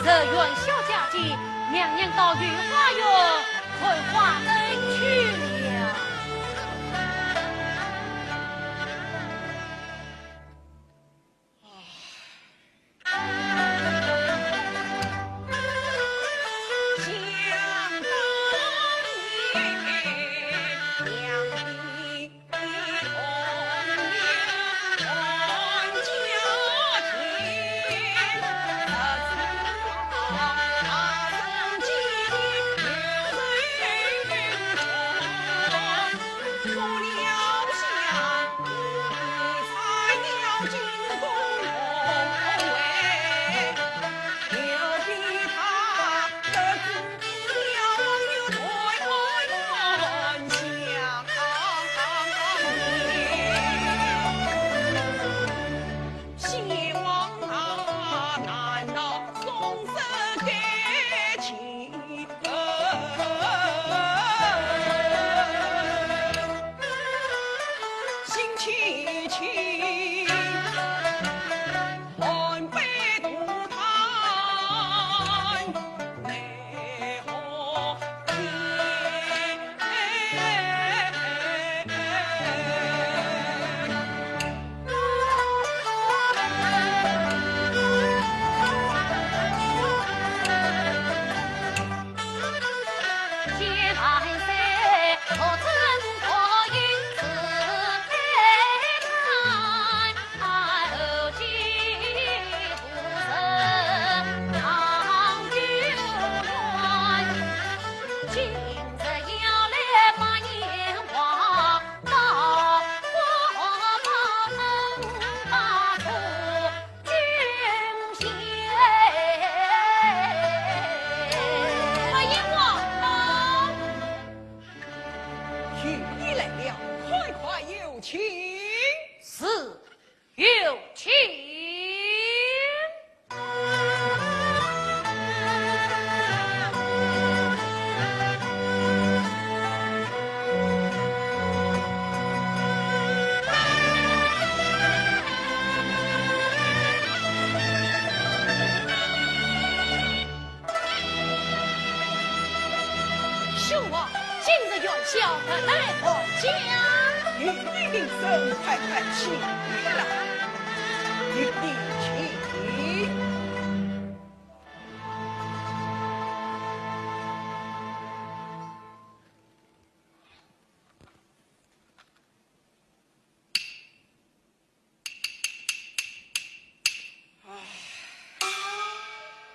日元宵佳节，娘娘到御花园看花灯去了。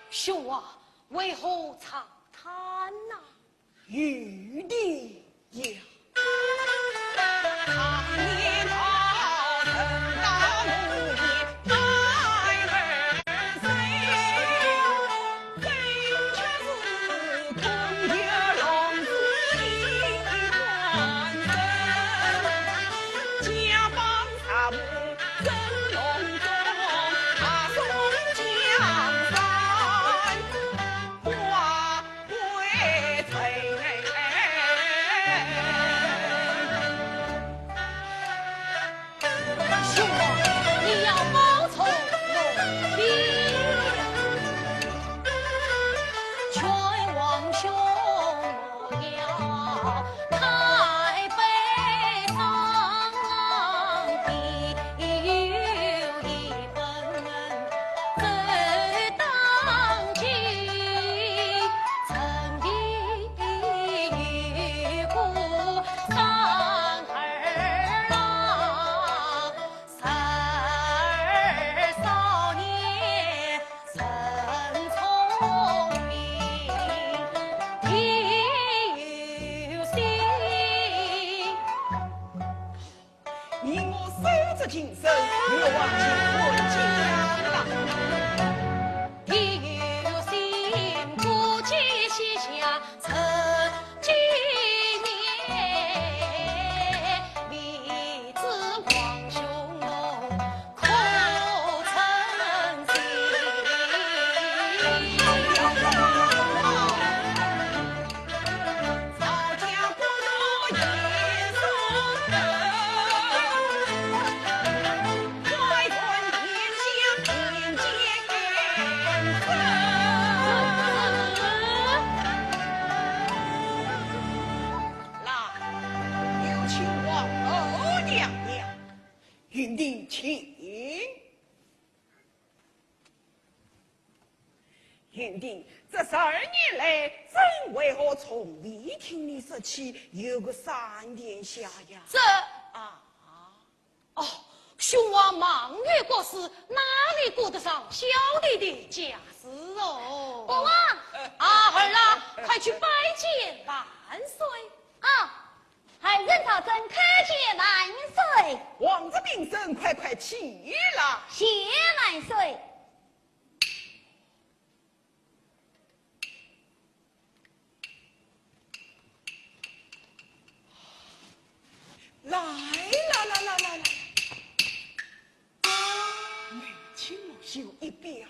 兄啊，为何长叹呐？玉帝呀，年到成大母爷在儿孙，真却是空有龙子一官身，家邦萨母真隆重，大宋江山花贵翠。兄啊，你要报仇我听，劝王兄我要太悲伤必有一份最当今，曾经遇过三儿郎。少年真聪明，有心。你我守着情深，莫忘记回家了。有心不计西夏曾几年，立志皇兄可曾心？曹家不若夜送人，怀存天下云帝请。云帝，这12年来，朕为何从未听你说起有个3殿下呀？这哦，兄王忙于国事，哪里顾得上小弟的家事哦？国王，儿啦，快去拜见万岁啊！还人朝朕叩见万岁。王子名声，快起来！谢万岁。来，眉清目秀，一表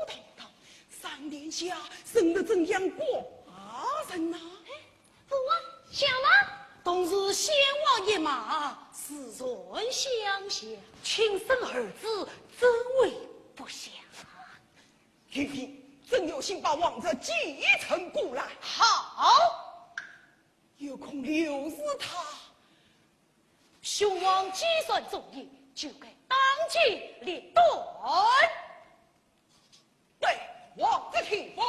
堂堂，3殿下生得怎样寡人呐？父王，小吗？冬日先王一马，世人相向，亲生儿子，怎为不祥？玉帝，朕有心把王者继承过来。好，有空留意他。兄王既算中意，就该当即立断。对，王子听风。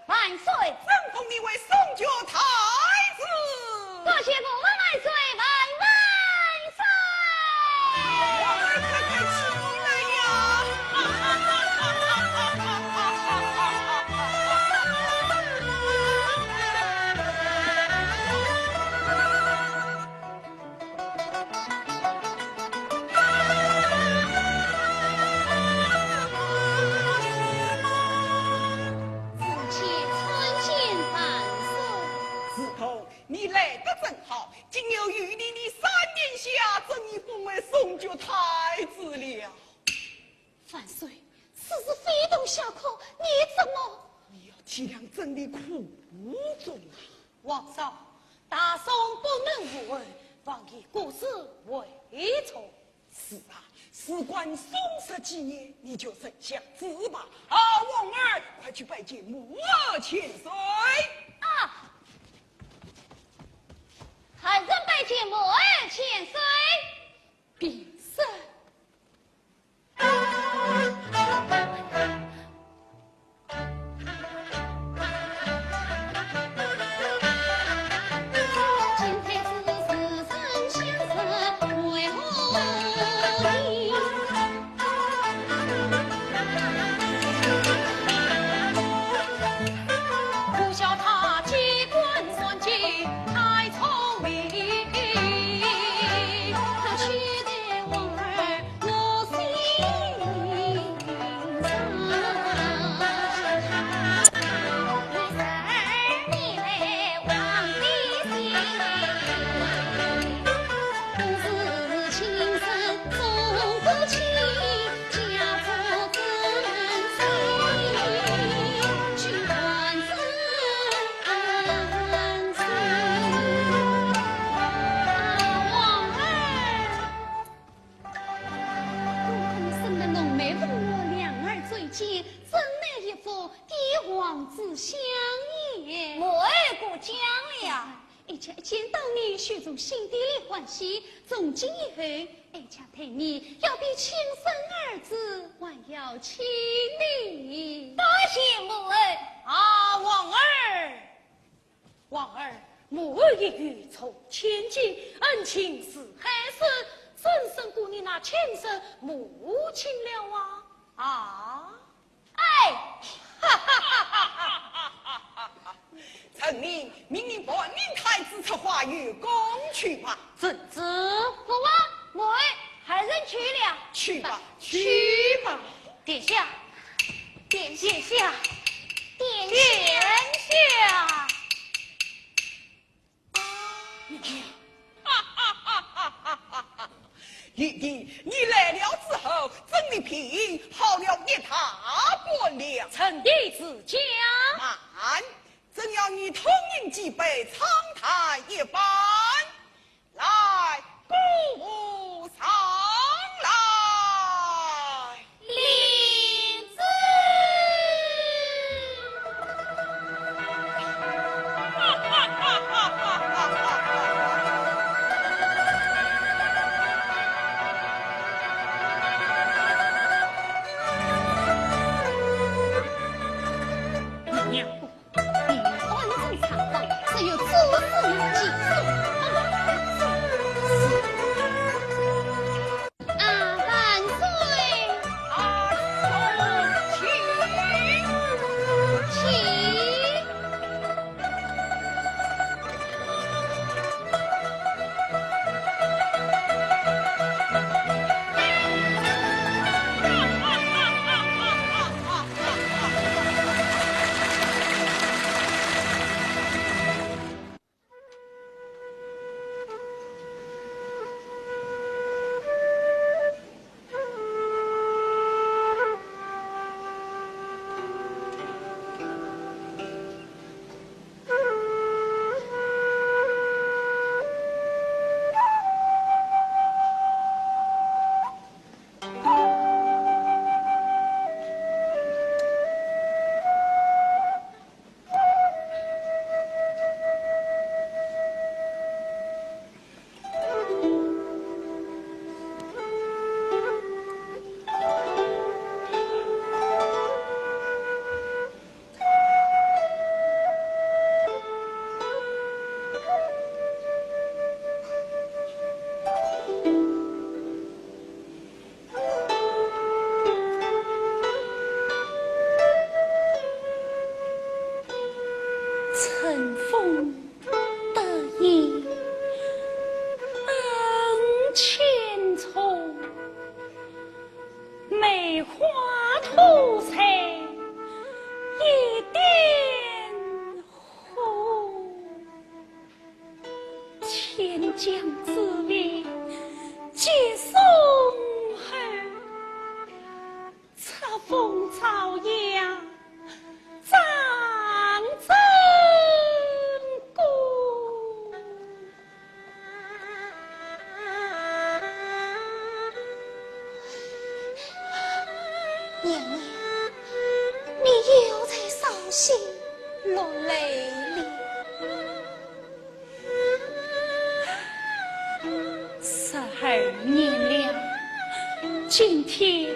万岁！朕封你为宋教太子。多谢国王万岁，万岁！王儿快起来呀！你来得正好，今有玉帝的3殿下，朕已封为宋教太子了。万岁，此事非同小可，你怎么？你要体谅朕的苦衷啊！皇上，大宋不能无为，望以国事为重。是啊，事关宋氏纪念，你就省下子吧。王儿，快去拜见母儿千岁。啊！还人拜见母儿千岁，便是。今天是生相识，为何你？不晓他机关算计太聪明。见到你，许中心底里欢喜。从今以后，俺家对你要比亲生儿子还要亲你。多谢母儿王儿，母儿一语从千金，恩情似海水，真胜过你那亲生母亲了啊！哎，哈哈哈哈哈哈！臣命令本命太子策划与宫去吧。怎知父王母儿还人去了，去吧，去吧，殿下，殿下，殿殿下。玉帝，你来了之后，朕的品好了一大半了。臣弟自家慢，朕要你同饮几杯，畅谈一番。来，顾上来。领旨。千丛，梅花吐彩一点红，千江之滨皆松海，册风草扬张真宫。娘娘，你又在伤心落泪了。12年了，今天又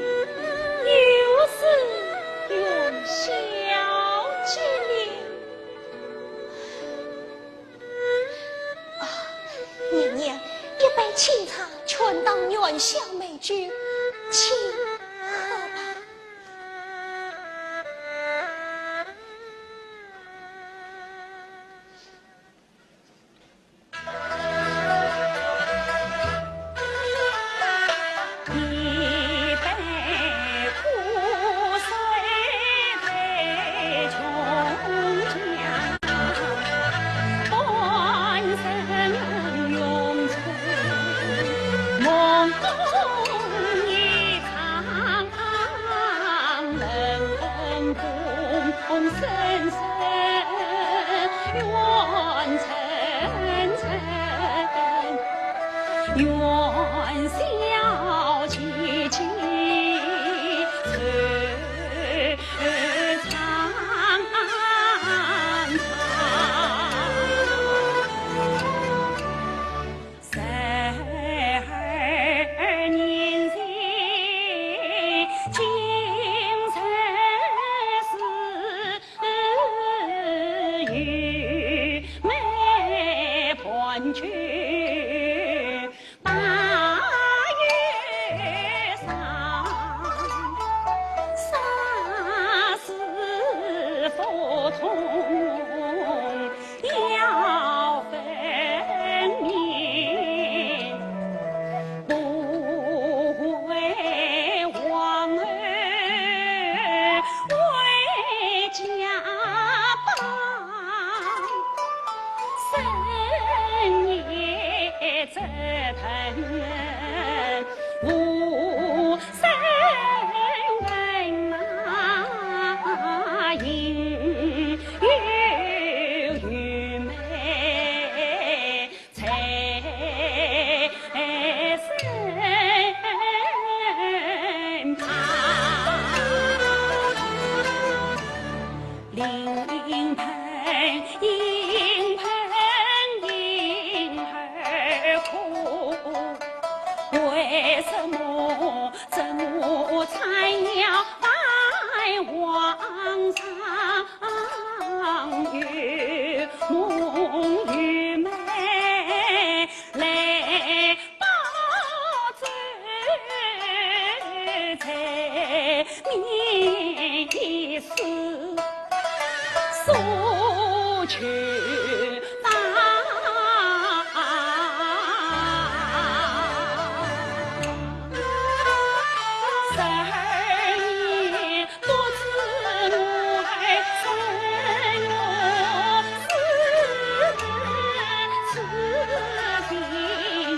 是元宵节了。娘娘，一杯清茶全当元宵美酒，请喝吧。一杯苦水配琼浆，半生永存梦中一场，人共生生愿成真，愿笑齐齐长长。12年前，今生是玉梅伴君。要分明，不为王儿为家邦，深夜折腾无生人啊，因玉梅才身旁，临盆迎盆婴儿哭，为什么这母才要拜皇上？玉梦玉梅来报罪，才明思诉去吧。12年多次怒海深入此情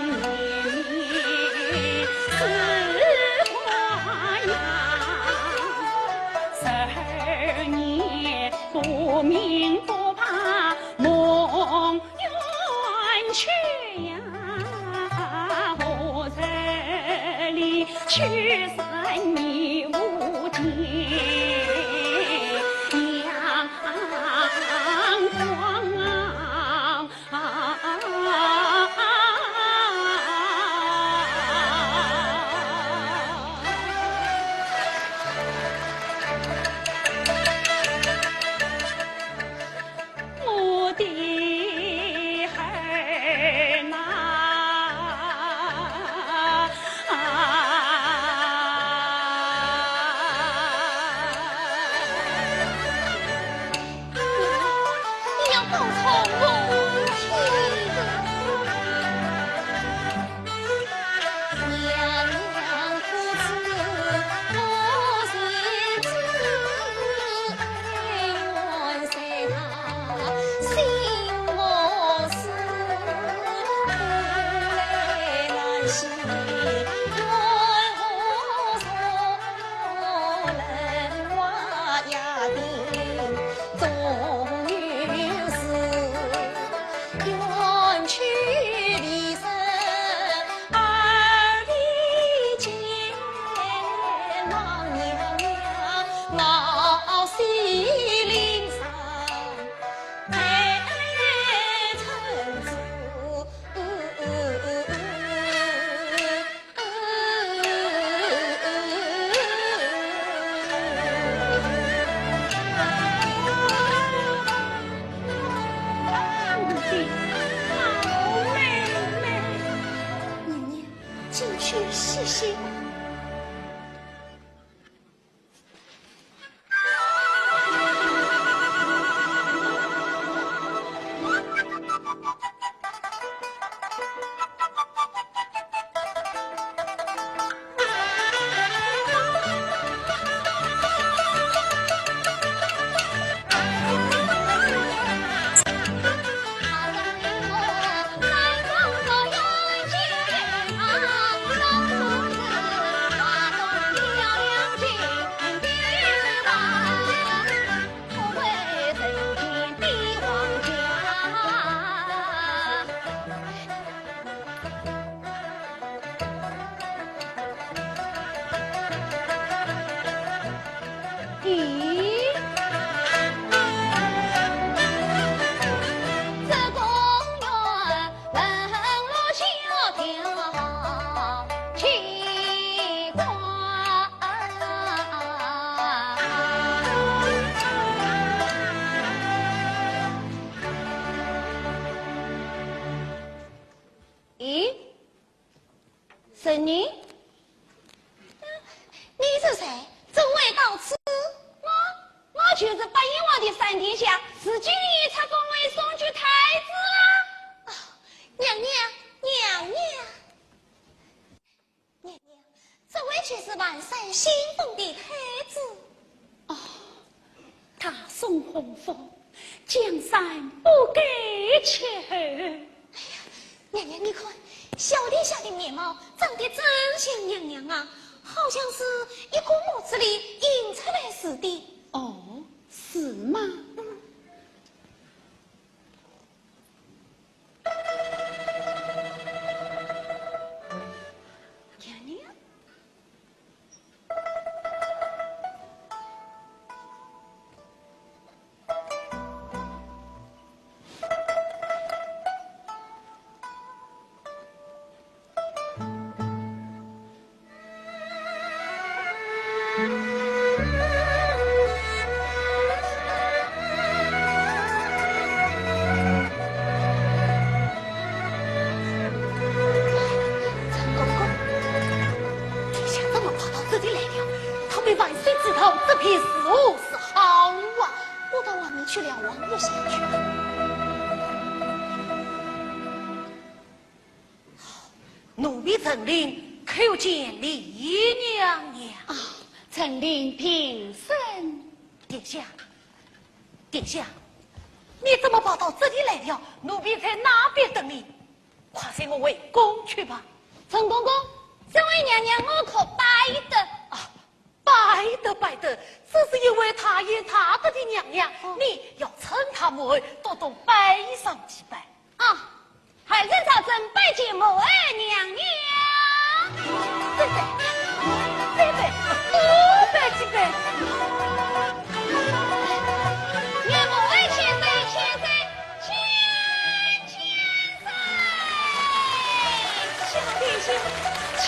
绵绵似花样。12年不明不怕梦圆缺呀，我这里去生你无间阳光我的儿呐。神女，你是谁？怎会到此？我就是白燕王的三殿下，是今日才封为双居太子啊！娘娘，这位却是万山新封的太子。哦，他送红枫，江山不改前。娘娘，你看，小殿下的面貌长得真像娘娘啊，好像是一个模子里印出来似的。哦，是吗？娘娘，这批事物是好啊，我到外面去了王爷下去。奴婢陈琳叩见李娘娘啊！陈琳平身。殿下，你怎么跑到这里来了？奴婢在那边等你，快随我回宫去吧。陈公公，这位娘娘我可拜的啊！拜得，这是因为他也他的娘娘，你要称他母儿，多多拜上几拜啊！还是朝真拜见母儿娘娘。拜拜，多拜几拜。愿母儿千岁小殿下，请。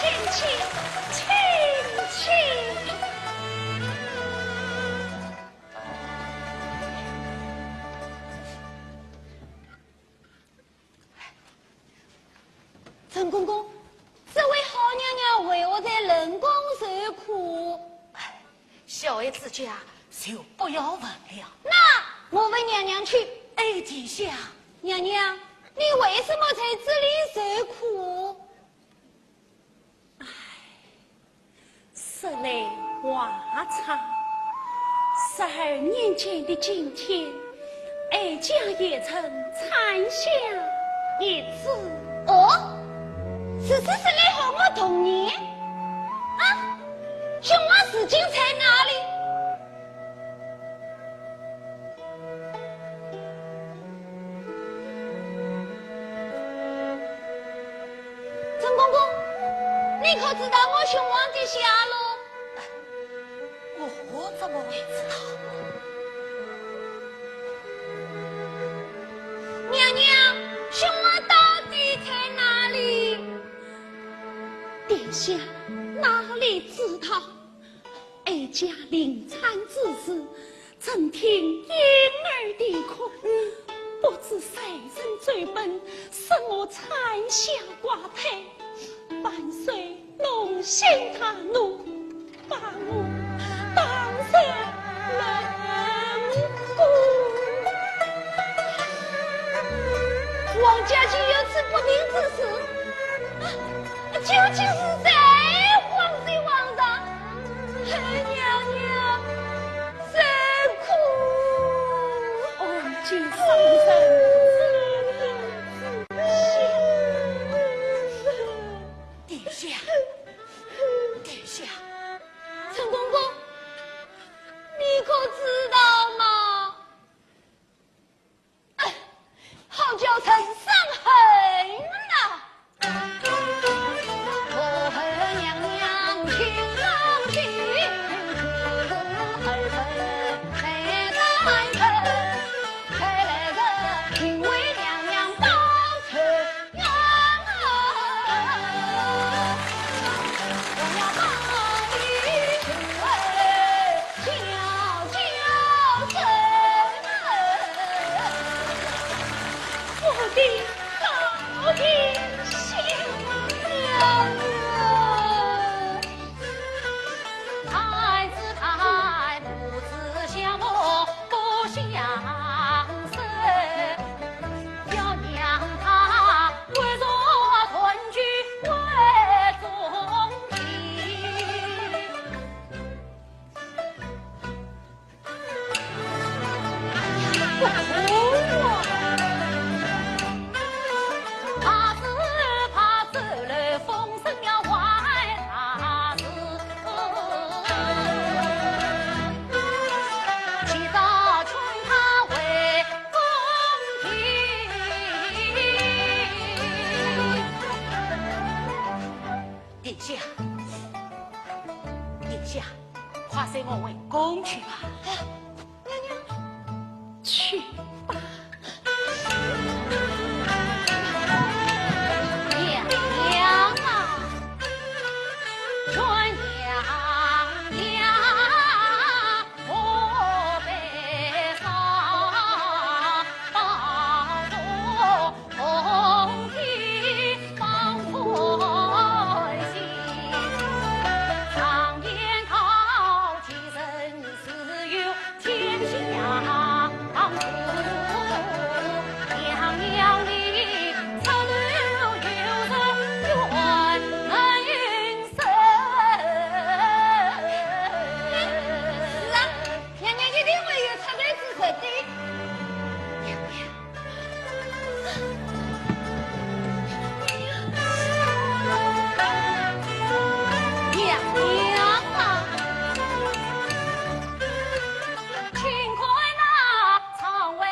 陈公公，这位好娘娘为我在人工受苦，小儿之家就不要问了。那我问娘娘去。哎，殿下，娘娘，你为什么在这里受苦？说来话长。12年前的今天，哀家也曾参下一次。哦，此事是来和我同年啊？兄王至今在哪里？陈公公，你可知道我兄王的下落？我怎么会知道？娘娘，兄王到底在哪里？殿下哪里知道？哀家临产之时，正听婴儿的哭，不知谁人追奔，使我产下寡胎，伴随龙心大怒，把我当成人骨。王家既有此不明之事，究竟是谁皇贼王上？娘娘谁哭？王君上身。殿下，殿下，陈公公，你可知道吗？好叫臣伤痕呐！我恨娘娘情伤心，恨来个因为娘娘报仇呀！我要报一仇，叫臣。我的老天亲娘啊！太子太母子相我不相生，要让他为做屯居为忠心。怕走了风声要坏大事，起早劝他为公平。殿下，殿下，快随我回宫去吧。娘娘，去吧。娘娘啊，劝娘娘莫悲伤，保我同体放宽心。常言道，其人自有天下父，娘娘你出头有人愿生。是啊，娘娘一定会有出头之日的。娘娘。娘娘啊，请快那常为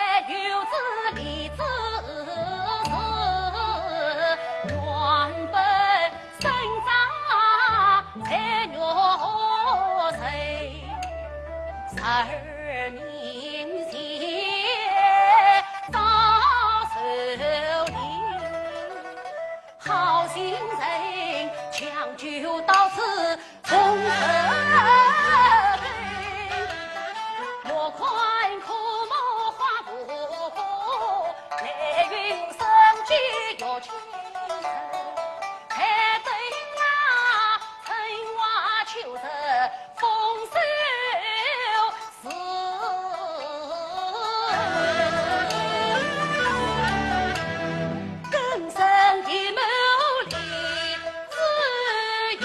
有子立之事，原本生长才虐谁12年前遭受凌，好心人抢救到此从何悲？莫怪苦莫花不过，来云生机有情深，才对那春花秋实丰收更深的谋力之意。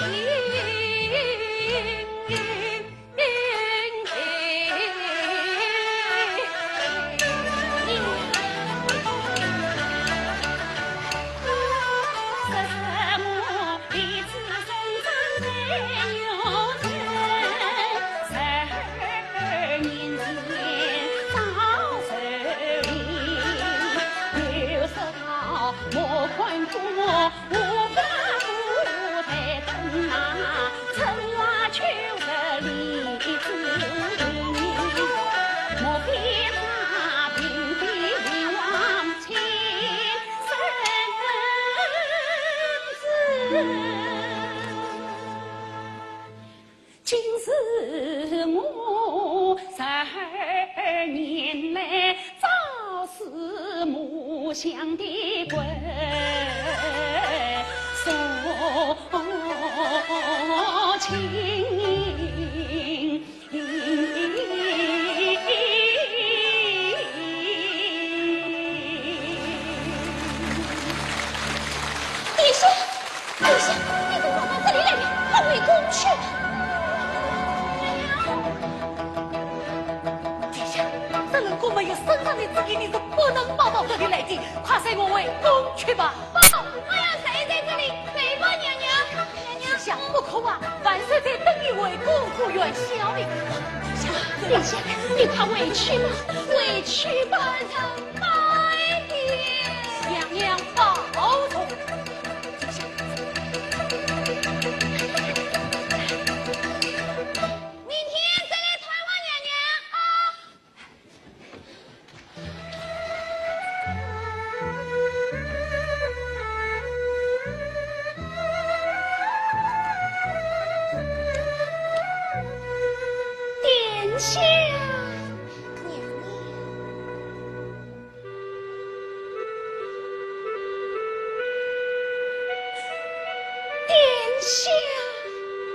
今是我12年来朝思暮想的归送亲。殿下，殿下，你跟我到这里来了，放回宫去吧。殿下，这人果没有身上的资格，你是不能抱到这里来的。快随我回宫去吧。不，我要谁在这里陪伴娘娘？娘娘，想不可啊！万岁在等你回宫，不愿小的。殿下，你快回去吧，回去吧，拜爹，娘娘保重。明天再来探望娘娘啊！殿下，娘娘。殿下，娘娘。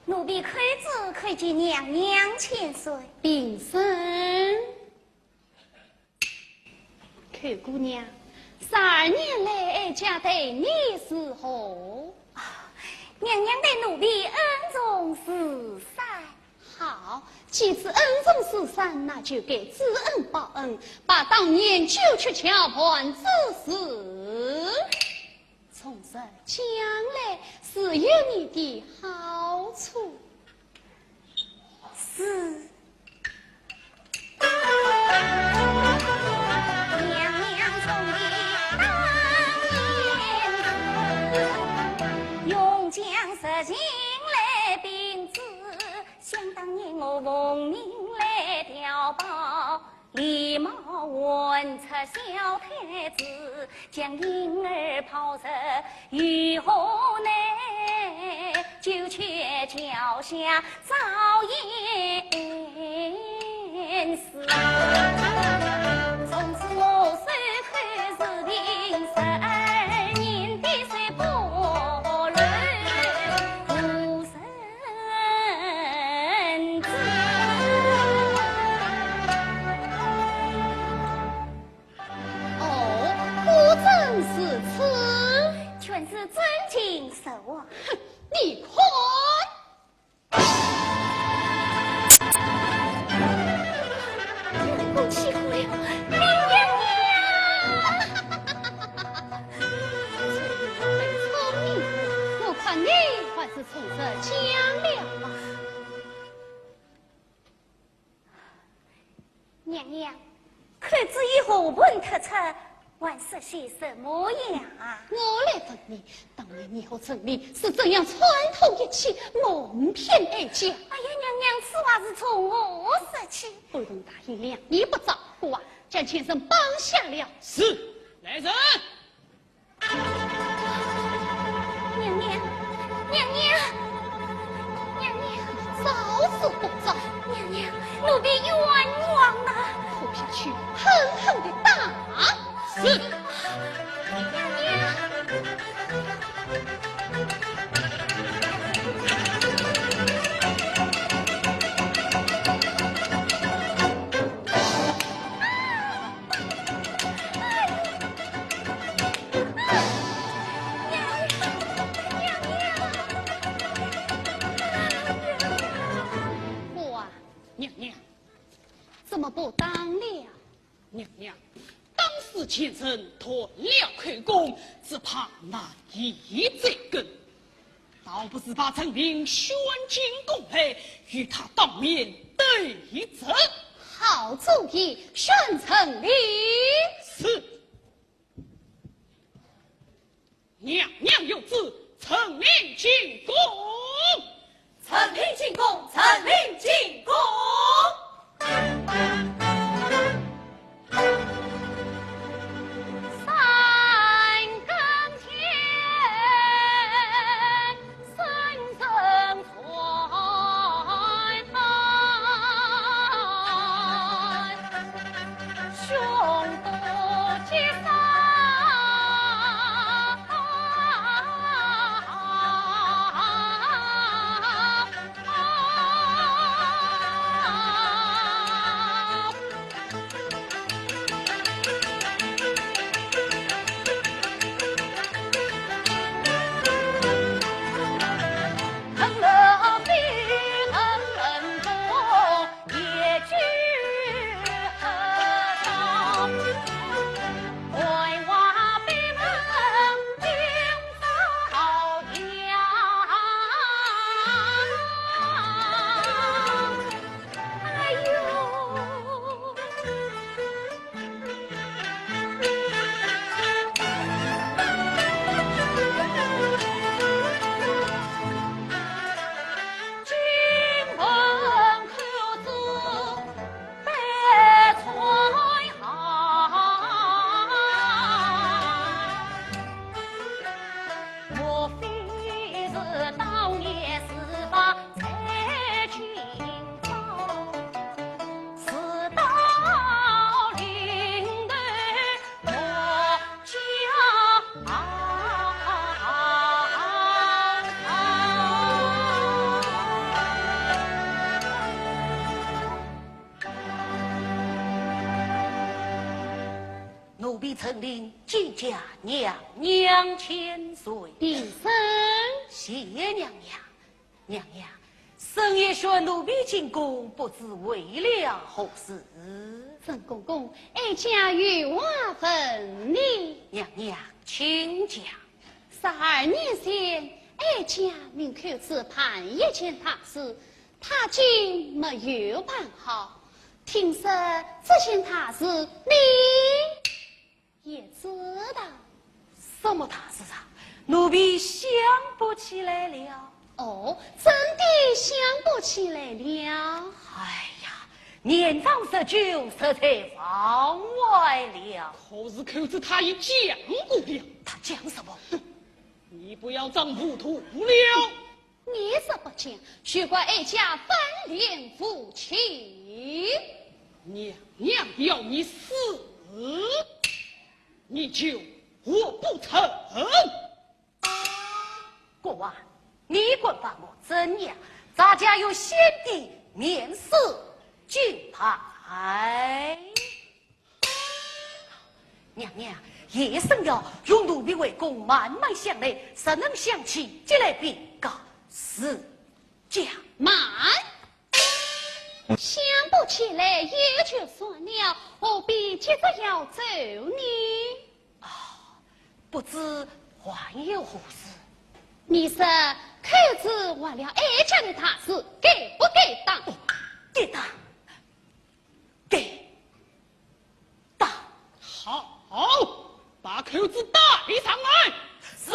奴婢开子可见娘娘千岁。禀身，寇姑娘，12年来家对你是何？娘娘对奴婢恩重似山。好，既知恩重似山，那就该知恩报恩，把当年九曲桥畔之事，从实将来是有你的好处。是。娘娘从你当年用将实情来秉旨，想当年我奉命来调报，礼貌问出小太子，将婴儿抛入雨河内，九曲桥下早淹死。从此我手看是定12年的水波乱无神知。哦，果真是此，全是真情实话。哼，你看。我欺负了林娘娘，聪明，我看你还是从实讲了吧。娘娘，看子以后问特出，还是些什么样啊？我来问你，当年你和陈琳是怎样串通一气，蒙骗哀家？哎呀，娘娘，此话是从我说起。不容答应2年不照顾啊，将前生绑下了。是，来人！娘娘，娘娘，娘娘，早死不早，娘娘，奴婢冤枉啊！拖下去，狠狠的打。是。娘娘。娘娘，怎么不当了？娘娘，当时前生脱了口供，只怕难以再更。倒不是把陈琳宣进宫来，与他当面对质。好主意，宣陈琳。是。娘娘有旨，陈琳进宫。陈琳进宫，陈琳进宫。奴婢陈琳进家娘娘千岁，定生谢娘娘。娘娘，神也说奴婢进宫，不知为了何事？沈公公，哀家与我分离。娘娘，请讲。12年前，哀家命口子办一件大事，他竟没有办好。听说这件大事你也知道。什么大事啊？奴婢想不起来了。哦，真的想不起来了。哎呀，年长19，实在忘外了。可是口子他已讲过了。他讲什么？你不要装糊涂了。你是不讲，许怪哀家翻脸不起。娘娘要你死，你就我不成。国王，你管把我怎样？咱家有先帝面试金牌。娘娘，夜深了，用奴婢为公，慢慢想来，谁能想起这来便告是讲慢，想不起来也就算了，何必急着要走呢？不知还有何事？你说口子忘了哀家的大事，给不给当？给当，给当。好，把口子带上来。是。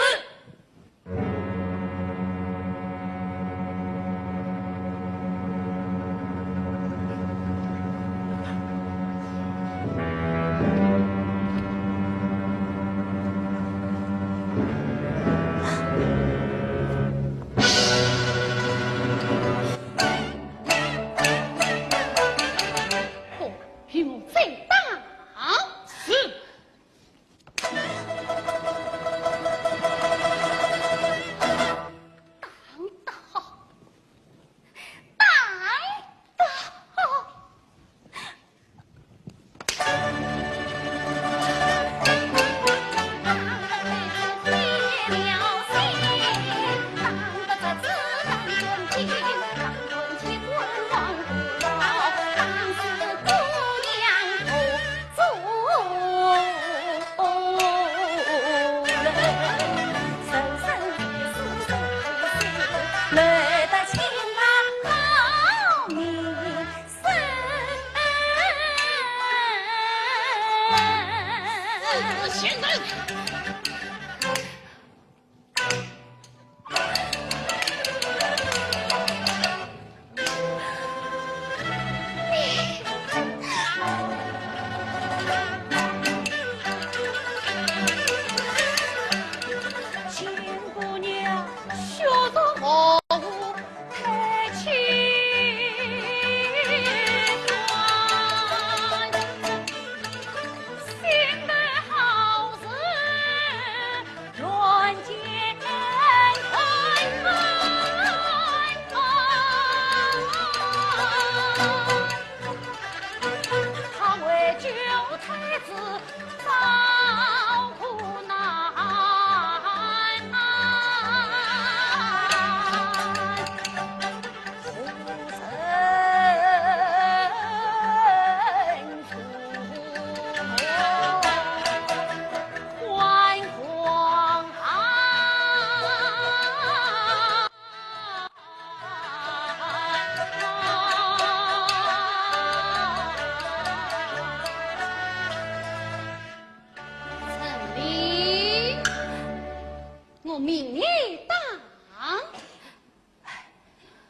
命你当。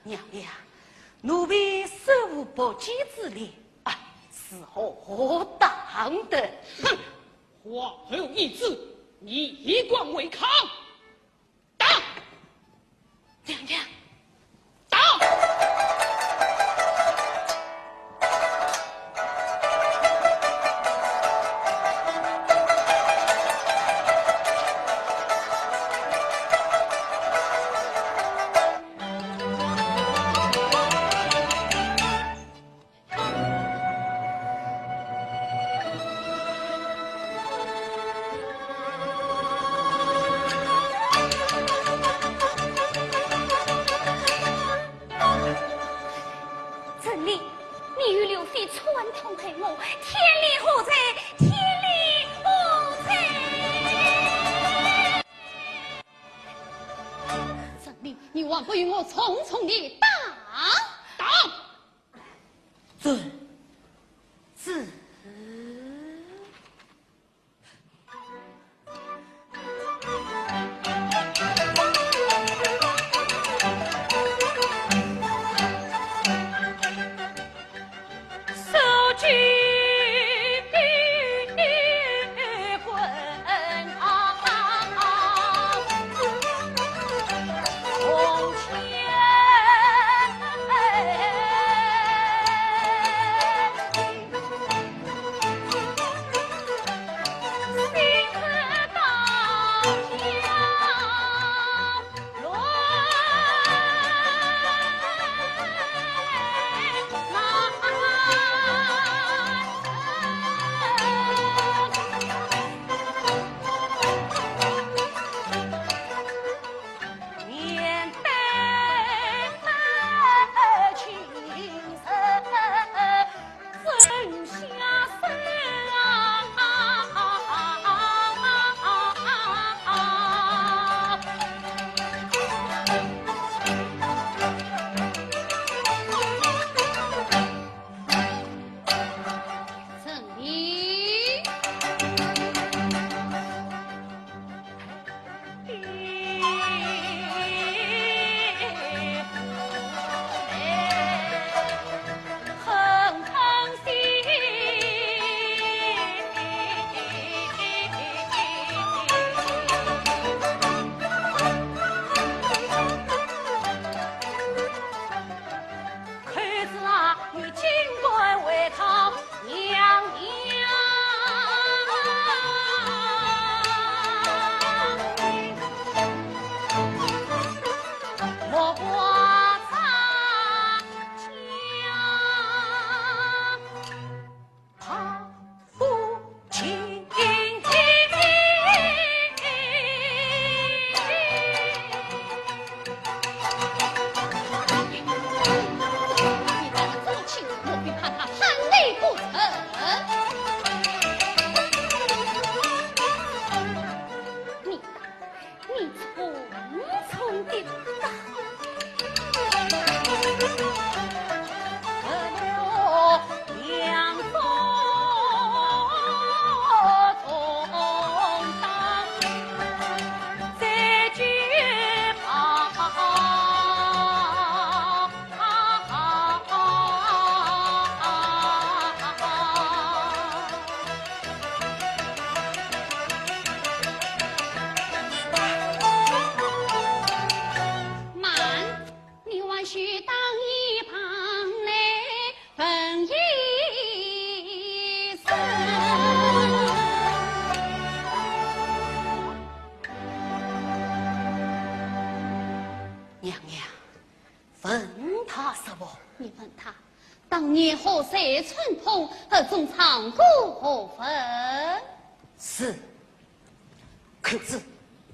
娘娘，奴婢手无不济之力，是何当的？哼，话后一字，你一贯违抗。打！娘娘，打！传统给我，天理何在？天理何在？证明你枉不与我重重的打。遵旨。你问他，当年河山传统和中长谷何分？是。可是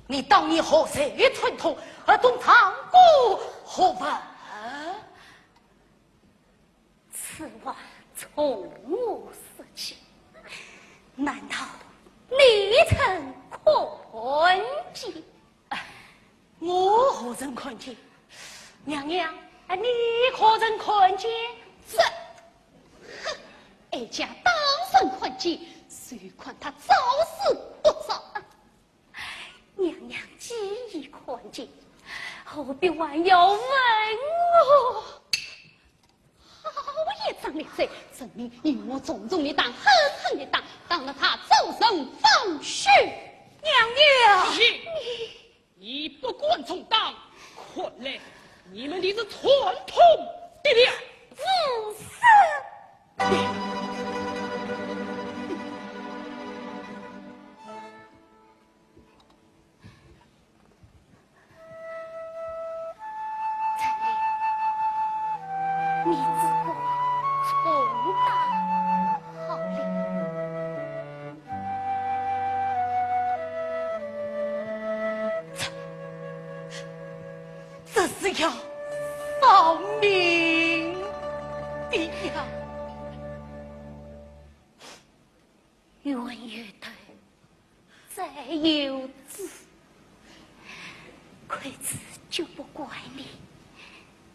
你当年河山传统和中长谷何分？此话从我说起，难道你曾困境？我何曾困境？娘娘，你可曾困境？是，哼，哀家当然困境，谁管他早死多少？娘娘既已困境，何必还要问我？好也张力贼，证明你我重重的当，狠狠的当，当了他走上放血。娘娘，你不管从当，看来你们的是传统的了。不是。你自古从大好礼，这是要丧命的呀！冤冤头，再有子，亏子就不怪你，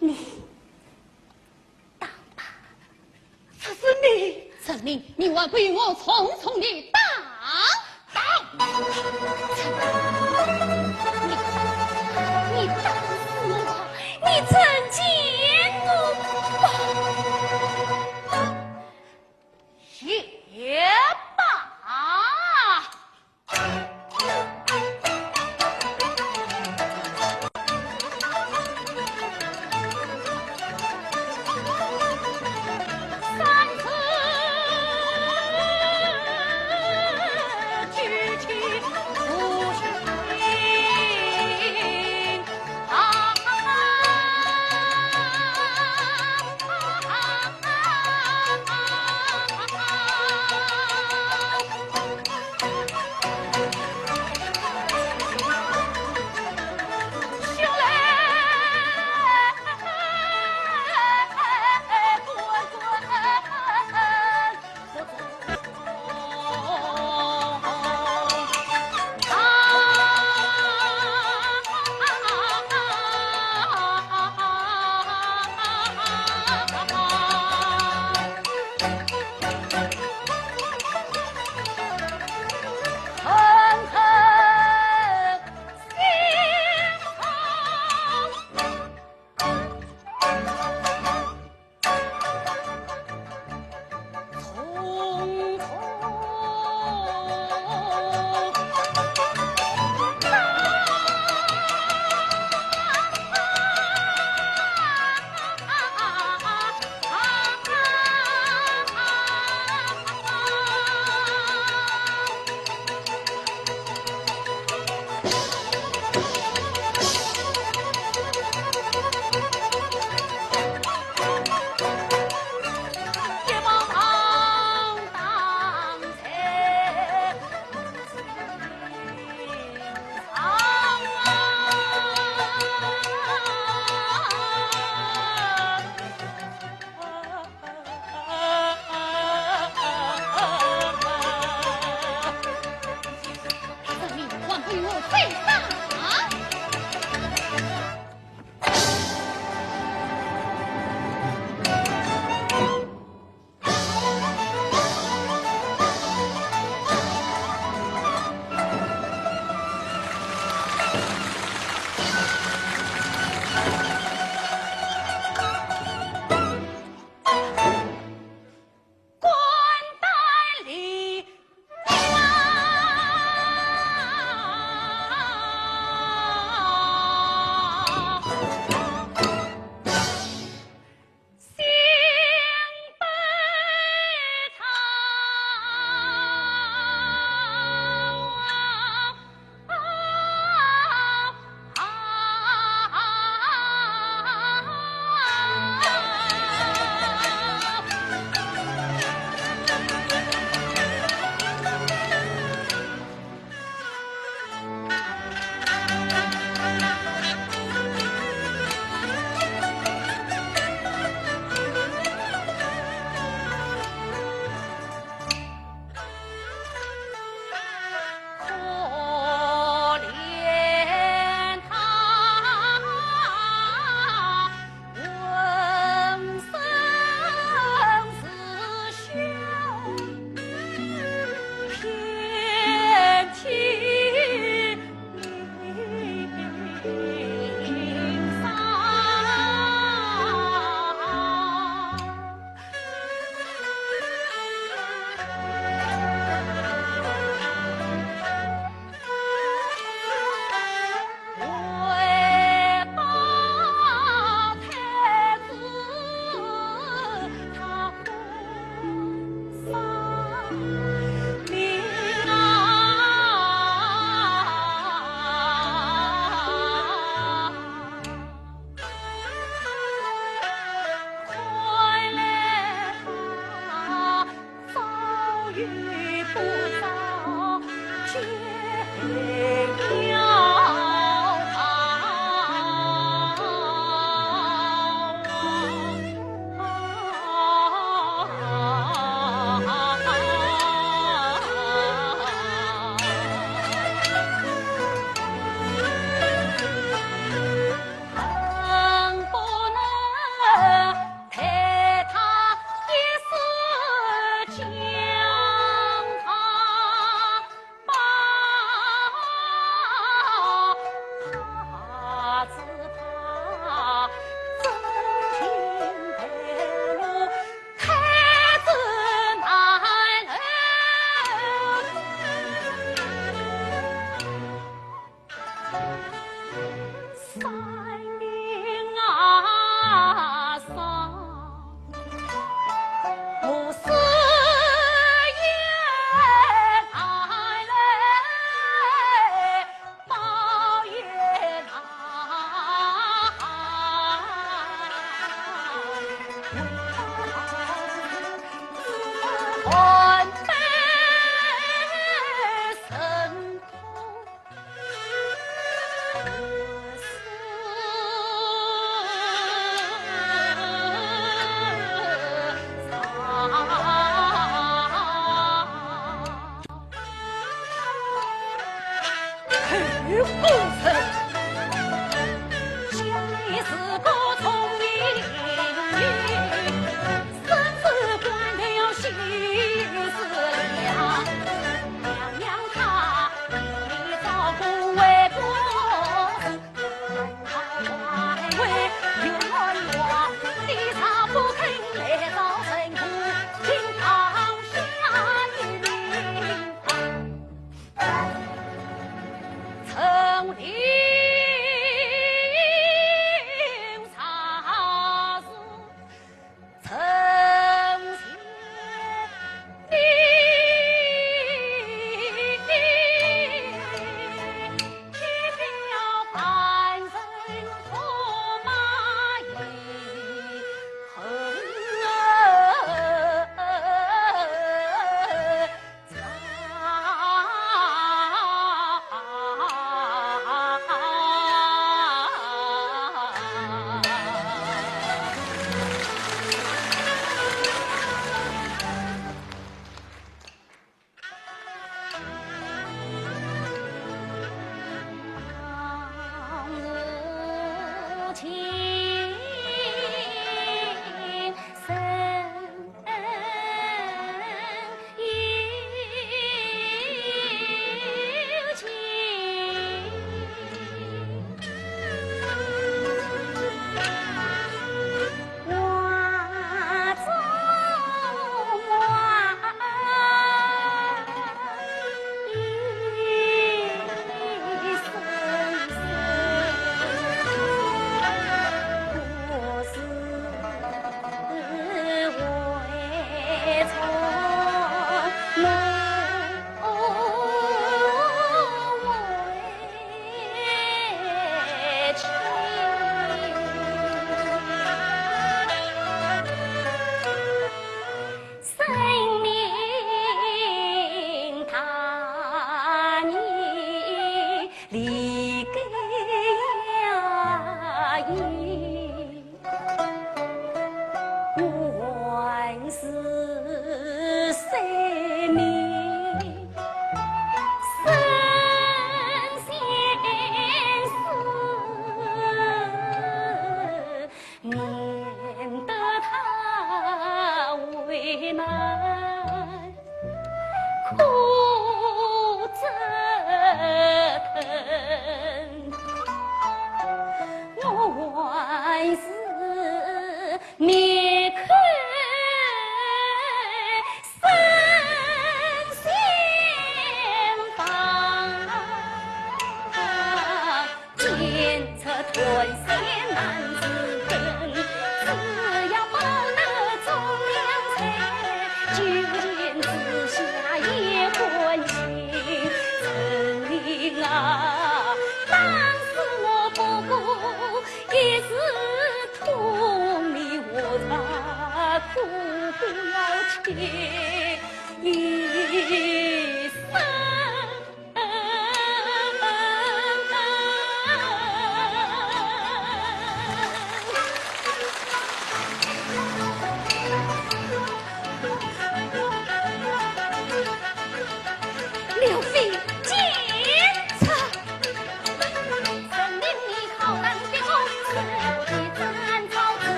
你当吧。这是你，陈明，你还不与我重重的打？你打死我！你曾见我也罢。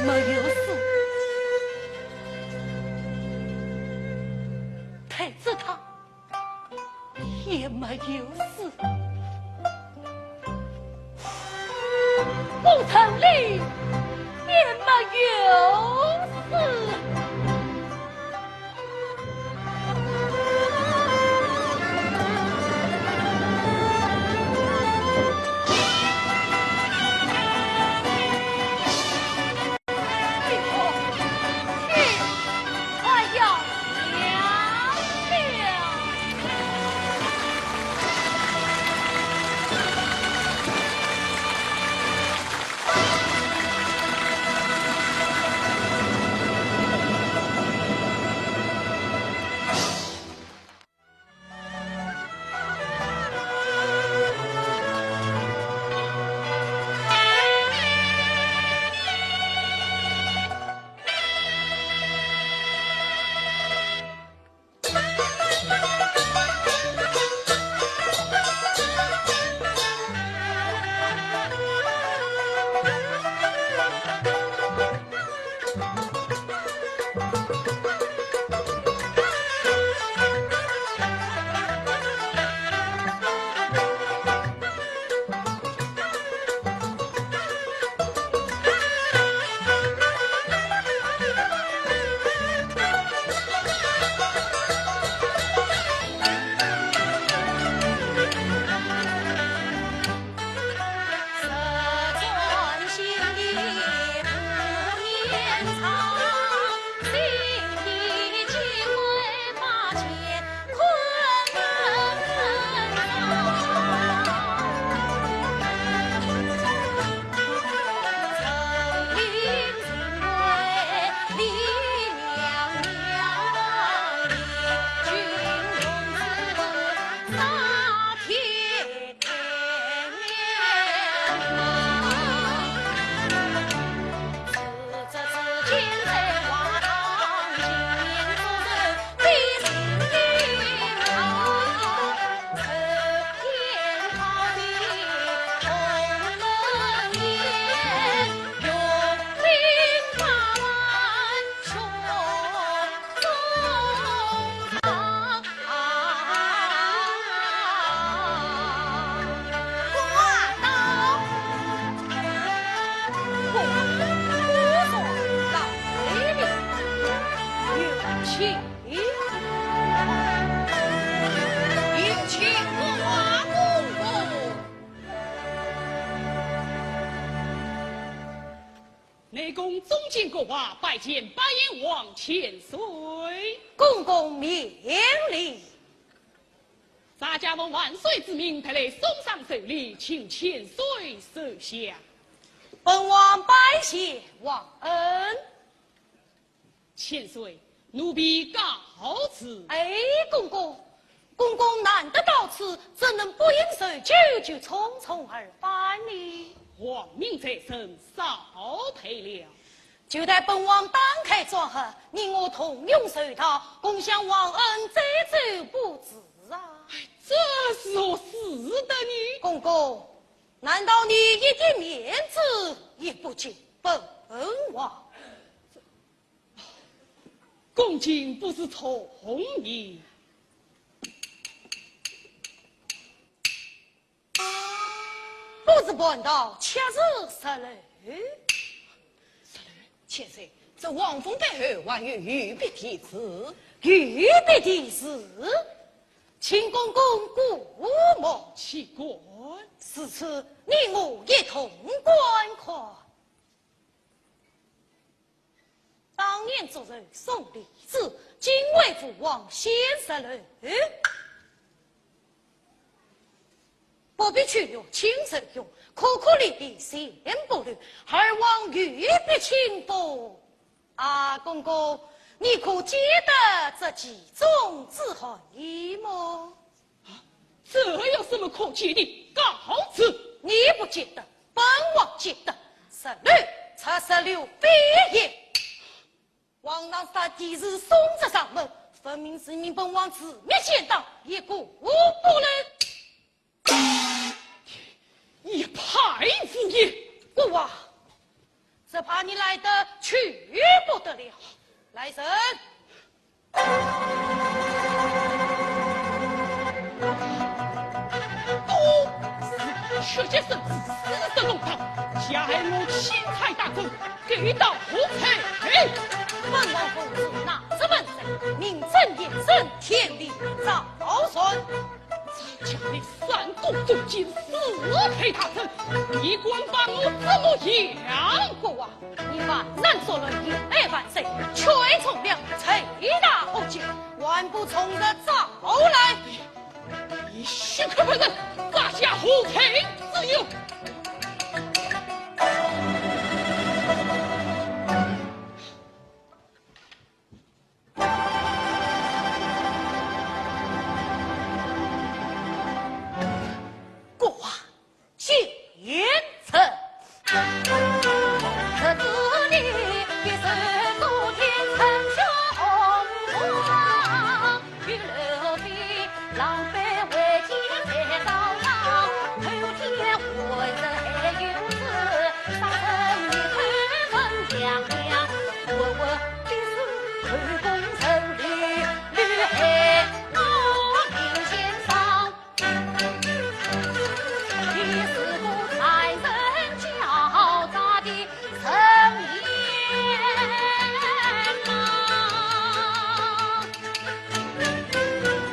没有死，太子他也没有死，宫城里也没有死。内宫宗见国王拜见白燕王千岁，公公免礼。咱家奉万岁之命，特来送上寿礼，请千岁收下。本王拜谢王恩。千岁，奴婢告辞。哎，公公，公公难得到此，怎能不应受就匆匆而返呢？皇命在身，少陪了。就待本王当开庄盒，你我同用寿桃，共享王恩，再走不迟啊！这是何事的呢？公公，难道你一点面子也不给本王？恭敬不是从你。不知本道恰是杀人。千岁，这王峰太后还有御笔题词，御笔题词，请公公顾莫弃官。此次你我一同观看。当年族人送礼子，今为父王先杀人，不必去用亲手用，苦苦力力先不虑，而望御笔轻薄。啊，公公，你可记得这其中之意吗？这有什么可记的？告辞。你不记得，本王记得。16才16非也。王郎杀敌日送至上门，分明是命本王自灭先当，也顾不能。一派胡言！国王，只怕你来得去不得了。来人！薛先生自私的弄堂，加害我钦差大臣，给到何才？本王公子哪这门贼，名正言顺，天理昭顺。早叫你三顾中进，四配大臣，你管把我怎么样？国王，你万难做了一百万岁，却从良，贼大后进，万不从的早来。你许可本人大下何配自由？国王，见臣。这子里必是昨天称雄王，玉楼边狼狈为奸在遭殃，头天浑身还有刺，上身一头分两两，我必是后宫手里绿黑我定先生，你是个才人狡诈的成言呐，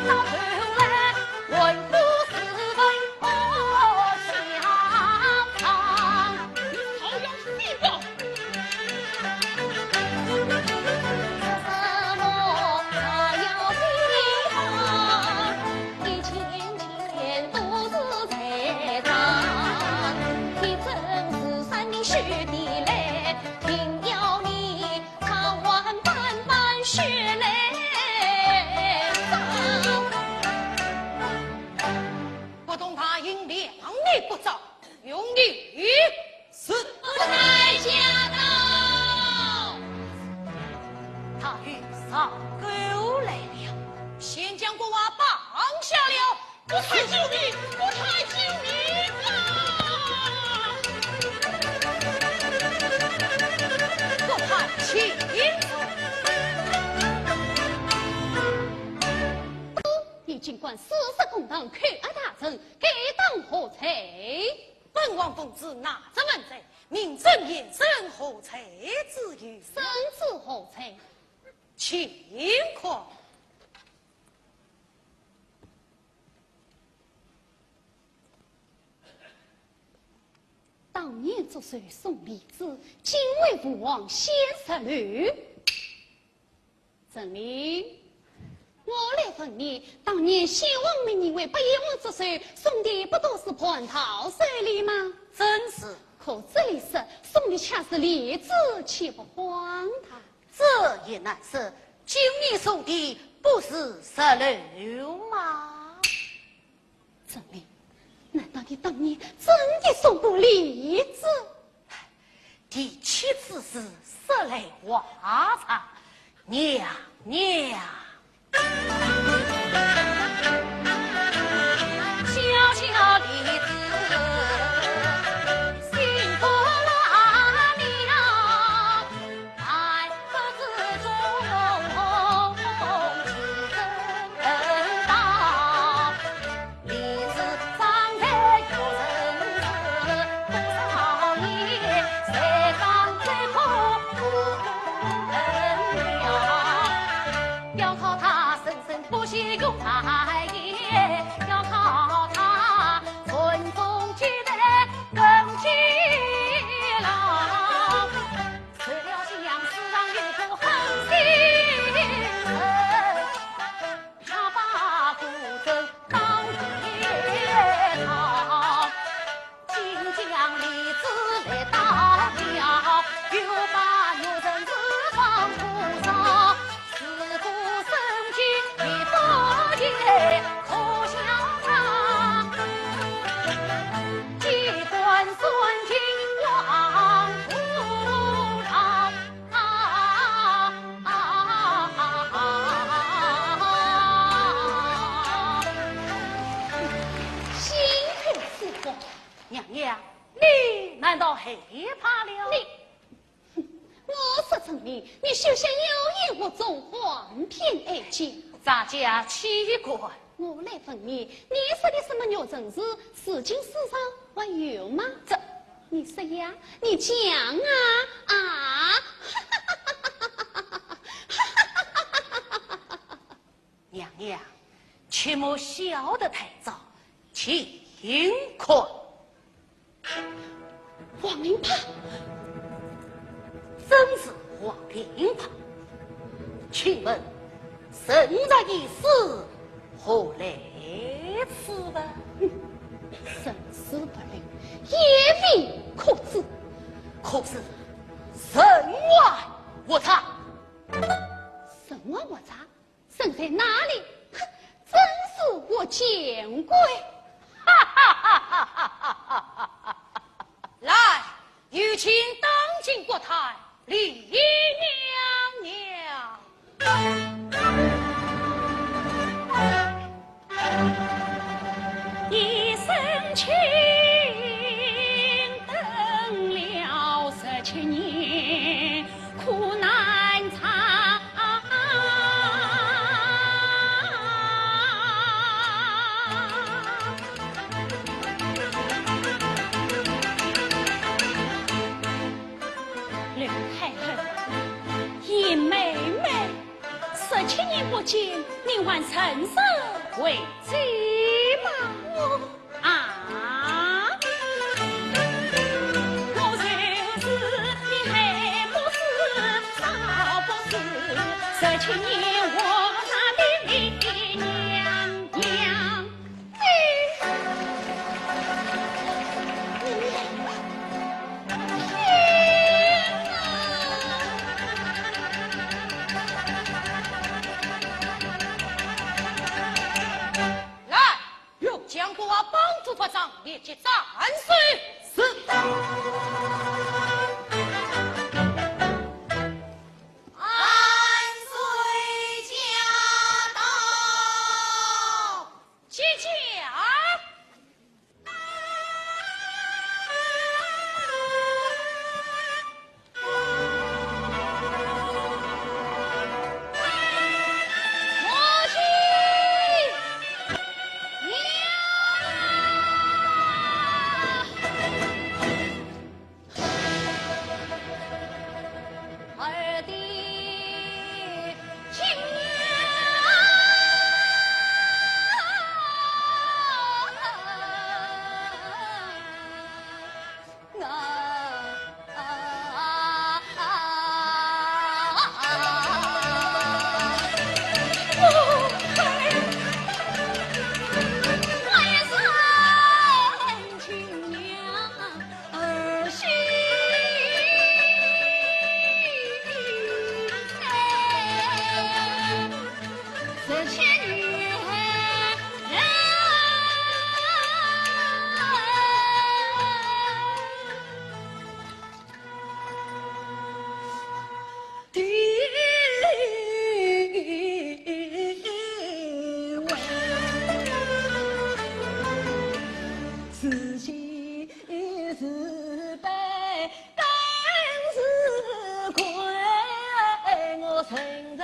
到头来文不是文我相长，好要飞吧！什么他要飞航，一钱钱都是财产，你真是山明须地来，定要你长完半半血泪伤。不懂他因两力不早，用力是太驾到，他与上钩来了，先将国王绑下了。不太救命！不太救命啊！各派请你尽管私设公堂，扣押大臣，该当何罪？本王公子哪这门贼，名正言顺，何才之余？生子何罪？情况。当年作祟送李子，今为父王先杀律。证明我来问你，当年先王命你为不义王作祟，送的不都是蟠桃手里吗？真是，可这里是送的恰是李子，岂不荒唐？这也乃是今你送的不是石榴吗？证明，难道你当年真的送过李子？第七次是色雷华茶，娘娘。小小李子幸福了娘，爱河之中情真道，李子长在有人知，多少年才刚最苦不能了，要靠他生生不息有才业，要靠他春风起来更气朗，吃了相思上有颗狠心人，他把古筝当夜唱，今将李子来打了，又把牛人子放土上，自古生气一刀剑。你，你休想有言我总黄天而讲。咱家奇怪，我来问你，你说的什么牛真是世经世上还有吗？这你说呀，你讲啊！娘娘，切莫笑得太早，请看。黄灵袍，真是黄灵袍，请问圣人一死，何来此吧？生死不论，也命可知。可是神外我查，什么我查？神在哪里？哼，真是我见鬼！哈哈哈哈哈哈哈哈！来，有请当今国台李娘娘，一生情等了17年，苦难长。刘太后，叶妹妹，17年不见，你还承受为妻吗？啊！我就是你还不是少不是，17年我那的李娘娘，来，有将国王帮助法上列举战岁。是。姐姐啊！二弟今年自己是悲，但是亏，我承认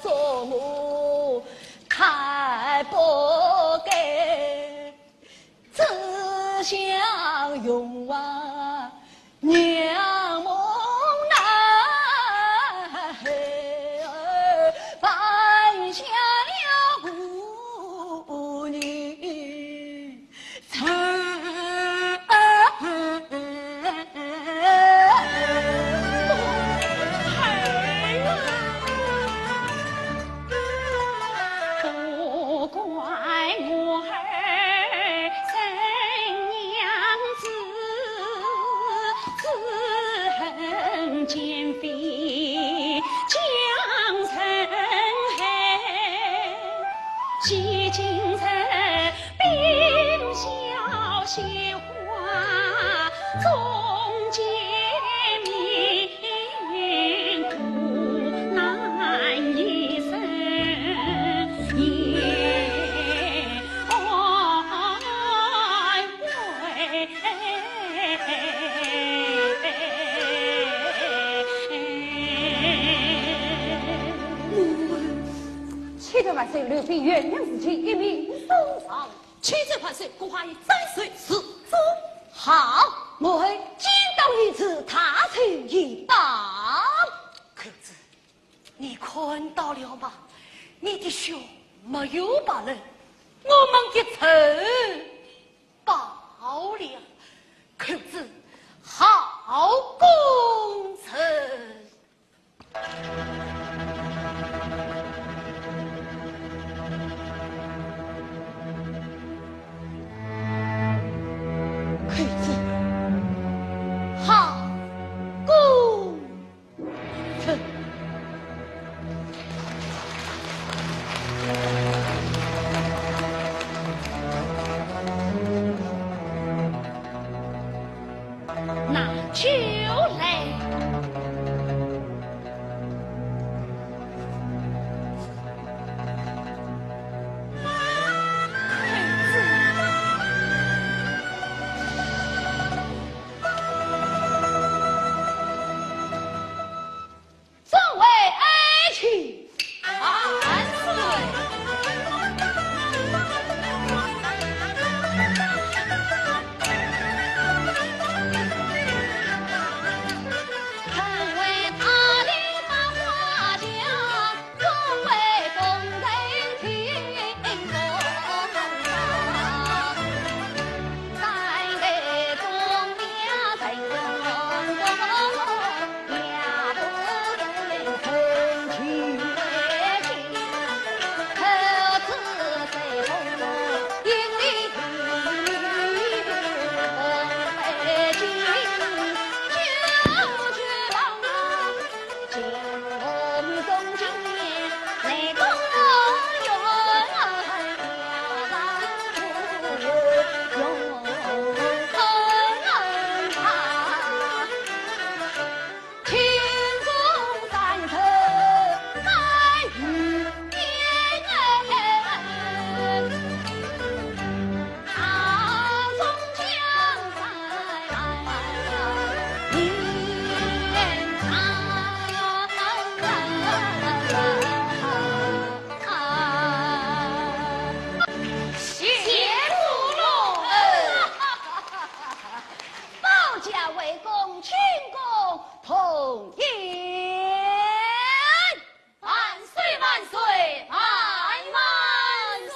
做母太不该，只想永忘娘梦难害，犯下了无女才。不怪我儿生娘子，自恨奸妃江城海，几经城冰消雪花终结命，苦难一生也爱为。千头万岁，刘备原谅事情，一命送上。千头万岁，国华爷再随是走。好，我会见到于此，他出一棒。可子，你看到了吗？你的血没有罢了，我们的仇报了。可子，好功臣。可子，好功臣。那就来。众位爱卿，万岁！曾为他的马花将，众位公人听从上。三代忠良陈公公，呀不能成群为亲，口子随风引领公为君。就去望望，金红中青年，内功永轻功三成难于天，大宋江山年谢主了。保家卫公，请公同言。万岁万岁万万岁！